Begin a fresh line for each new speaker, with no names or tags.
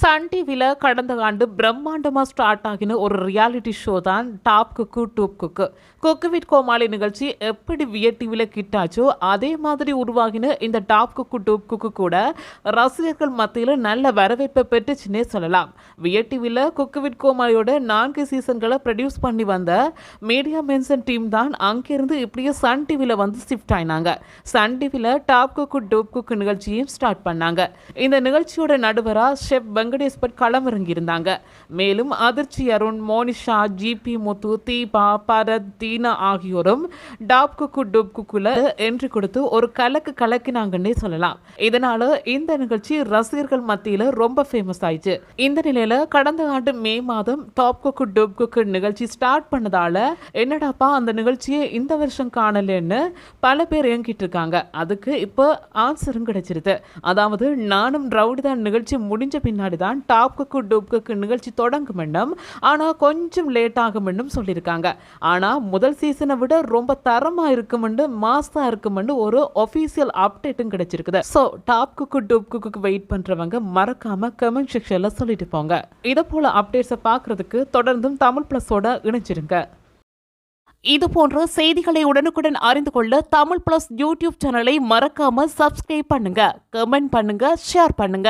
Sun டிவியில் கடந்த ஆண்டு பிரம்மாண்டமாக ஸ்டார்ட் ஆகின ஒரு ரியாலிட்டி ஷோ தான் top cook dupe cook. Cook with Comali நிகழ்ச்சி எப்படி வியர் டிவியில் கிட்டாச்சோ அதே மாதிரி உருவாகின இந்த டாப் குக்கு டூப் குக்கு கூட ரசிகர்கள் மத்தியில் நல்ல வரவேற்பை பெற்றுச்சுன்னே சொல்லலாம். வியர் டிவியில் குக்கு வித் கோமாளியோட 4 சீசன்களை ப்ரொடியூஸ் பண்ணி வந்த மீடியா மென்சன் டீம் தான் அங்கிருந்து இப்படியே சன் டிவியில் வந்து ஷிஃப்ட் ஆயினாங்க. சன் டிவியில் டாப் குக்கு டூப் குக்கு நிகழ்ச்சியும் ஸ்டார்ட் பண்ணாங்க. இந்த நிகழ்ச்சியோட நடுவராக ஷெஃப் வெங்கடேஷ் பட் களமிறங்கியிருந்தாங்க. மேலும் அதிர்ச்சி அருண், மோனிஷா, ஜிபி முத்து, தீபா, பரத், தீனா ஆகியோரும் டாப் குக்கு டூப் குக்குல என்ட்ரி கொடுத்து ஒரு கலக்கினாங்கன்னே சொல்லலாம். இதனால இந்த நிகழ்ச்சி ரசிகர்கள் மத்தியில ரொம்ப ஃபேமஸ் ஆயிடுச்சு. இந்த நிலையில கடந்த ஆண்டு மே மாதம் டாப் குக்கு டூப் குக்கு நிகழ்ச்சி ஸ்டார்ட் பண்ணதால என்னடாப்பா அந்த நிகழ்ச்சியை இந்த வருஷம் காணலன்னு பல பேர் இயங்கிட்டு இருக்காங்க. அதுக்கு இப்போ ஆன்சரும் கிடைச்சிருது. அதாவது நானும் ரவுடிதான் நிகழ்ச்சி முடிஞ்ச பின்னாடி தான் டாப் குக்கு டூப் குக்கு நிகழ்ச்சி தொடங்கும் என்னும், ஆனால் கொஞ்சம் லேட் ஆகும் என்னும் சொல்லியிருக்காங்க. ஆனால் முதல் சீசனை விட ரொம்ப தரமாக இருக்குமெண்டு மாசா இருக்குமெண்டு ஒரு ஒஃபீஷியல் அப்டேட்டும் கிடைச்சிருக்குது. So top cook dupe cook wait பண்ணுறவங்க மறக்காம கமெண்ட் செக்ஷனில் சொல்லிட்டு போங்க. இதை போல அப்டேட்ஸை பார்க்கறதுக்கு தொடர்ந்தும் தமிழ் பிளஸோட இணைச்சிருங்க. இது போன்ற செய்திகளை உடனுக்குடன் அறிந்து கொள்ள தமிழ் பிளஸ் யூடியூப் சேனலை மறக்காம சப்ஸ்கிரைப் பண்ணுங்க, கமெண்ட் பண்ணுங்க, ஷேர் பண்ணுங்க.